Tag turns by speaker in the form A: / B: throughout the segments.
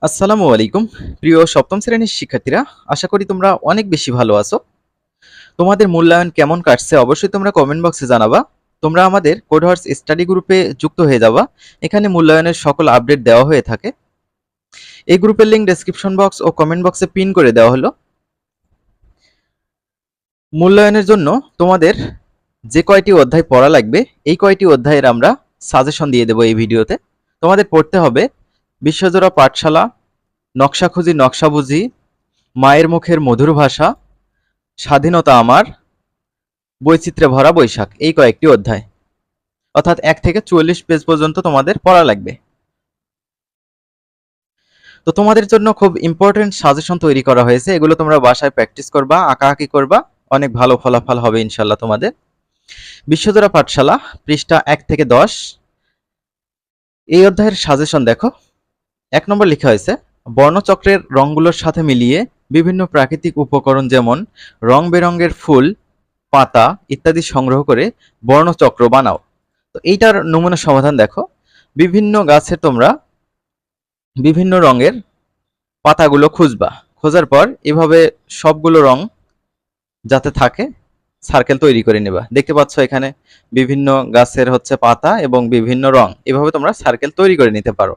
A: আসসালামু আলাইকুম। প্রিয় সপ্তম শ্রেণীর শিক্ষার্থীরা, আশা করি তোমরা অনেক বেশি ভালো আছো। তোমাদের মূল্যায়ন কেমন কাটছে অবশ্যই তোমরা কমেন্ট বক্সে জানাবা। তোমরা আমাদের কোডহার্স স্টাডি গ্রুপে যুক্ত হয়ে যাবা। এখানে মূল্যায়নের সকল আপডেট দেওয়া হয়ে থাকে। এই গ্রুপের লিংক ডেসক্রিপশন বক্স ও কমেন্ট বক্সে পিন করে দেওয়া হলো। মূল্যায়নের জন্য তোমাদের যে কয়টি অধ্যায় পড়া লাগবে এই কয়টি অধ্যায়ের আমরা সাজেশন দিয়ে দেব এই ভিডিওতে। তোমাদের পড়তে হবে বিশ্বজোড়া পাঠশালা, নকশা খুঁজি নকশা বুঝি, মায়ের মুখের মধুর ভাষা, স্বাধীনতা আমার, বৈচিত্র্যে ভরা বৈশাখ, এই কয়েকটি অধ্যায়। অর্থাৎ 1 থেকে 44 পেজ পর্যন্ত তোমাদের পড়া লাগবে। তো তোমাদের জন্য খুব ইম্পর্টেন্ট সাজেশন তৈরি করা হয়েছে। এগুলো তোমরা বাসায় প্র্যাকটিস করবা, আঁকাআঁকি করবা, অনেক ভালো ফলাফল হবে ইনশাল্লাহ তোমাদের। বিশ্বজোড়া পাঠশালা, পৃষ্ঠা 1 থেকে 10। এই অধ্যায়ের সাজেশন দেখো। 1 নম্বর লেখা হয়েছে, বর্ণচক্রের রঙগুলোর সাথে মিলিয়ে বিভিন্ন প্রাকৃতিক উপকরণ যেমন রং বেরঙের ফুল, পাতা ইত্যাদি সংগ্রহ করে বর্ণচক্র বানাও। তো এইটার নমুনা সমাধান দেখো। বিভিন্ন গাছের তোমরা বিভিন্ন রঙের পাতাগুলো খুঁজবা। খোঁজার পর এভাবে সবগুলো রং যাতে থাকে সার্কেল তৈরি করে নেবা। দেখতে পাচ্ছ এখানে বিভিন্ন গাছের হচ্ছে পাতা এবং বিভিন্ন রং, এভাবে তোমরা সার্কেল তৈরি করে নিতে পারো।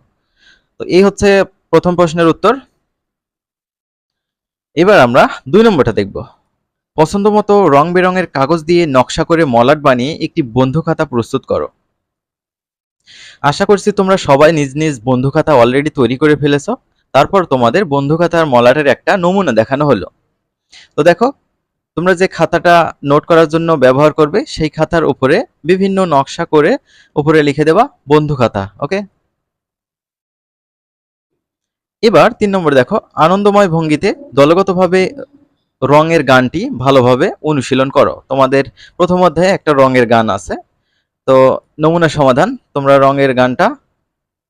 A: তো এই হচ্ছে প্রথম প্রশ্নের উত্তর। এবার আমরা 2 নম্বরটা দেখব। পছন্দ মতো রং বেরঙের কাগজ দিয়ে নকশা করে মলাট বানিয়ে একটি বন্ধু খাতা প্রস্তুত করো। আশা করছি তোমরা সবাই নিজ নিজ বন্ধু খাতা অলরেডি তৈরি করে ফেলেছো। তারপর তোমাদের বন্ধু খাতার মলাটের একটা নমুনা দেখানো হলো। তো দেখো, তোমরা যে খাতাটা নোট করার জন্য ব্যবহার করবে সেই খাতার উপরে বিভিন্ন নকশা করে উপরে লিখে দেবা বন্ধু খাতা। ওকে, এবার 3 নম্বর দেখো, আনন্দময় ভঙ্গিতে দলগতভাবে রঙের গানটি ভালোভাবে অনুশীলন করো। তোমাদের প্রথম অধ্যায়ে একটা রঙের গান আছে। তো নমুনা সমাধান, তোমরা রঙের গানটা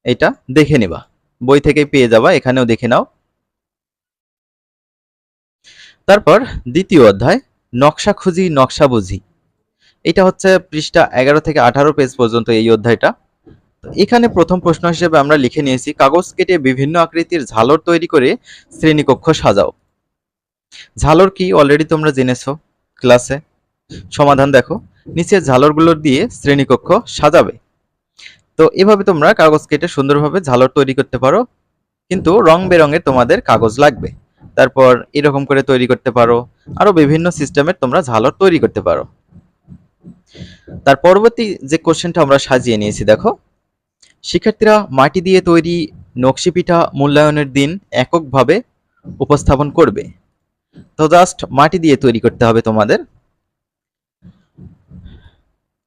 A: এটা দেখে নিবা, বই থেকেই পেয়ে যাবা, এখানেও দেখে নাও। তারপর দ্বিতীয় অধ্যায়, নকশা খুঁজি নকশা বুঝি। এটা হচ্ছে পৃষ্ঠা 11 থেকে 18 পেজ পর্যন্ত এই অধ্যায়টা। এখানে প্রথম প্রশ্ন হিসেবে আমরা লিখে নিয়েছি, কাগজ কেটে বিভিন্ন আকৃতির ঝালর তৈরি করে শ্রেণীকক্ষ সাজাও। ঝালর কি অলরেডি তোমরা জেনেছো ক্লাসে। সমাধান দেখো, নিচের ঝালরগুলো দিয়ে শ্রেণীকক্ষ সাজাবে। তো এভাবে তোমরা কাগজ কেটে সুন্দরভাবে ঝালর তৈরি করতে পারো, কিন্তু রং বেরঙের তোমাদের কাগজ লাগবে। তারপর এরকম করে তৈরি করতে পারো, আরো বিভিন্ন সিস্টেমের তোমরা ঝালর তৈরি করতে পারো। তার পরবর্তী যে কোশ্চেনটা আমরা সাজিয়ে নিয়েছি দেখো, শিক্ষার্থীরা মাটি দিয়ে তৈরি নকশি পিঠা মূল্যায়নের দিন এককভাবে উপস্থাপন করবে। তো জাস্ট মাটি দিয়ে তৈরি করতে হবে তোমাদের।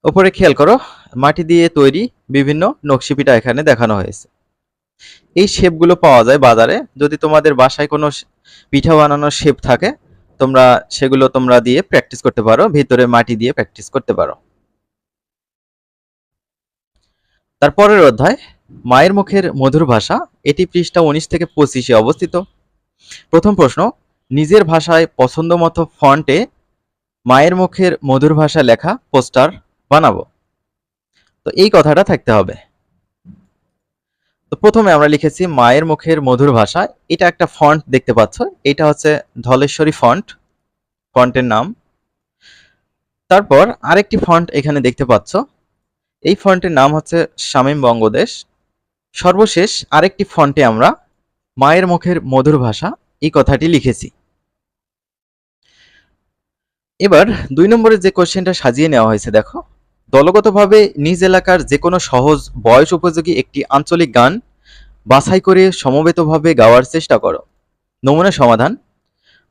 A: উপরে খেয়াল করো, মাটি দিয়ে তৈরি বিভিন্ন নকশি পিঠা এখানে দেখানো হয়েছে। এই শেপগুলো পাওয়া যায় বাজারে। যদি তোমাদের বাসায় কোনো পিঠা বানানোর শেপ থাকে, তোমরা সেগুলো তোমরা দিয়ে প্র্যাকটিস করতে পারো, ভিতরে মাটি দিয়ে প্র্যাকটিস করতে পারো। তারপরের অধ্যায়, মায়ের মুখের মধুর ভাষা। এটি পৃষ্ঠা 19 থেকে 25-এ অবস্থিত। প্রথম প্রশ্ন, নিজের ভাষায় পছন্দ মতো ফন্টে মায়ের মুখের মধুর ভাষা লেখা পোস্টার বানাবো। তো এই কথাটা থাকতে হবে। তো প্রথমে আমরা লিখেছি মায়ের মুখের মধুর ভাষা। এটা একটা ফন্ট দেখতে পাচ্ছ, এটা হচ্ছে ধলেশ্বরী ফন্ট, ফন্টের নাম। তারপর আরেকটি ফন্ট এখানে দেখতে পাচ্ছ, এই ফন্টের নাম হচ্ছে শামীম বঙ্গদেশ। সর্বশেষ আরেকটি ফন্টে আমরা মায়ের মুখের মধুর ভাষা এই কথাটি লিখেছি। এবার 2 নম্বরে যে কোশ্চেনটা সাজিয়ে নেওয়া হয়েছে দেখো, দলগতভাবে নিজ এলাকার যে কোনো সহজ বয়স উপযোগী একটি আঞ্চলিক গান বাছাই করে সমবেতভাবে গাওয়ার চেষ্টা করো। নমুনা সমাধান,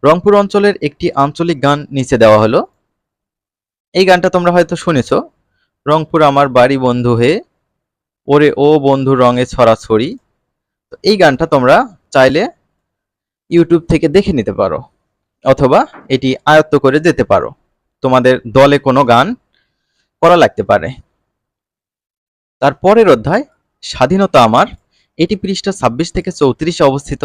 A: রংপুর অঞ্চলের একটি আঞ্চলিক গান নিচে দেওয়া হলো। এই গানটা তোমরা হয়তো শুনেছো, রংপুর আমার বাড়ি বন্ধু হে, ওরে ও বন্ধু রঙে ছড়াছড়ি। তো এই গানটা তোমরা চাইলে ইউটিউব থেকে দেখে নিতে পারো, অথবা এটি আয়ত্ত করে যেতে পারো। তোমাদের দলে কোনো গান করা লাগতে পারে। তারপরের অধ্যায়, স্বাধীনতা আমার। এটি পৃষ্ঠা 26 থেকে 34-এ অবস্থিত।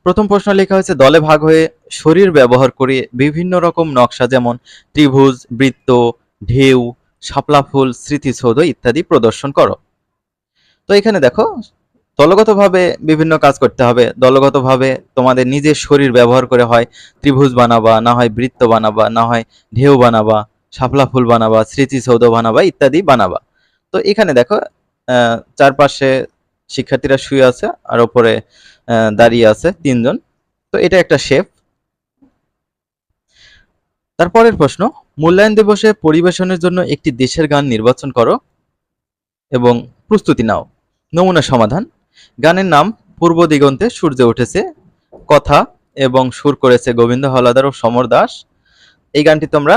A: প্রথম প্রশ্ন লেখা হয়েছে, দলে ভাগ হয়ে শরীর ব্যবহার করে বিভিন্ন রকম নকশা যেমন ত্রিভুজ, বৃত্ত, ঢেউ, শাপলা ফুল, স্মৃতিসৌধ ইত্যাদি প্রদর্শন করো। তো এখানে দেখো, দলগতভাবে বিভিন্ন কাজ করতে হবে। দলগতভাবে তোমাদের নিজের শরীর ব্যবহার করে হয় ত্রিভুজ বানাবা, না হয় বৃত্ত বানাবা, না হয় ঢেউ বানাবা, শাপলা ফুল বানাবা, স্মৃতিসৌধ বানাবা ইত্যাদি বানাবা। তো এখানে দেখো চারপাশে শিক্ষার্থীরা শুয়ে আছে আর ওপরে দাঁড়িয়ে আছে তিনজন। তো এটা একটা শেপ। তারপরের প্রশ্ন, মূল্যায়ন দিবসে পরিবেশনের জন্য একটি দেশের গান নির্বাচন করো এবং প্রস্তুতি নাও। নমুনা সমাধান, গানের নাম পূর্ব দিগন্তে সূর্য উঠেছে, কথা এবং সুর করেছে গোবিন্দ হাওলাদার ও সমর দাস। এই গানটি তোমরা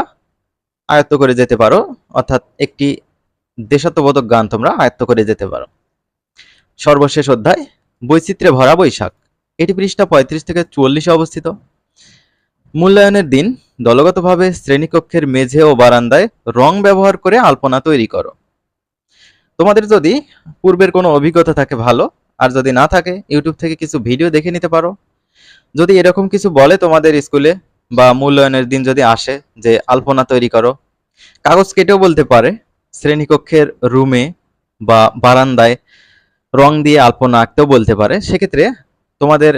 A: আয়ত্ত করে যেতে পারো, অর্থাৎ একটি দেশাত্মবোধক গান তোমরা আয়ত্ত করে যেতে পারো। সর্বশেষ অধ্যায়, বৈচিত্র্যে ভরা বৈশাখ, এটি পৃষ্ঠা 35 থেকে 44 অবস্থিত। মূল্যায়নের দিন দলগতভাবে শ্রেণীকক্ষের মেঝে ও বারান্দায় রং ব্যবহার করে আলপনা তৈরি করো। তোমাদের যদি পূর্বের কোনো অভিজ্ঞতা থাকে ভালো, আর যদি না থাকে ইউটিউব থেকে কিছু ভিডিও দেখে নিতে পারো। যদি এরকম কিছু বলে তোমাদের স্কুলে বা মূল্যায়নের দিন যদি আসে যে আলপনা তৈরি করো, কাগজ কেটেও বলতে পারে, শ্রেণীকক্ষের রুমে বা বারান্দায় রং দিয়ে আলপনা আঁকতেও বলতে পারে, সেক্ষেত্রে তোমাদের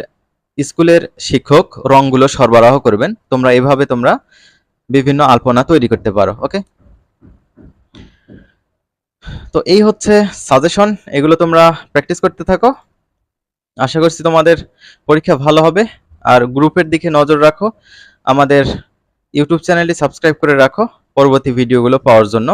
A: স্কুলের শিক্ষক রংগুলো সরবরাহ করবেন। তোমরা এভাবে তোমরা বিভিন্ন আলপনা তৈরি করতে পারো। ওকে, তো এই হচ্ছে সাজেশন, এগুলো তোমরা প্র্যাকটিস করতে থাকো। আশা করছি তোমাদের পরীক্ষা ভালো হবে। আর গ্রুপের দিকে নজর রাখো, আমাদের ইউটিউব চ্যানেলটি সাবস্ক্রাইব করে রাখো পরবর্তী ভিডিওগুলো পাওয়ার জন্য।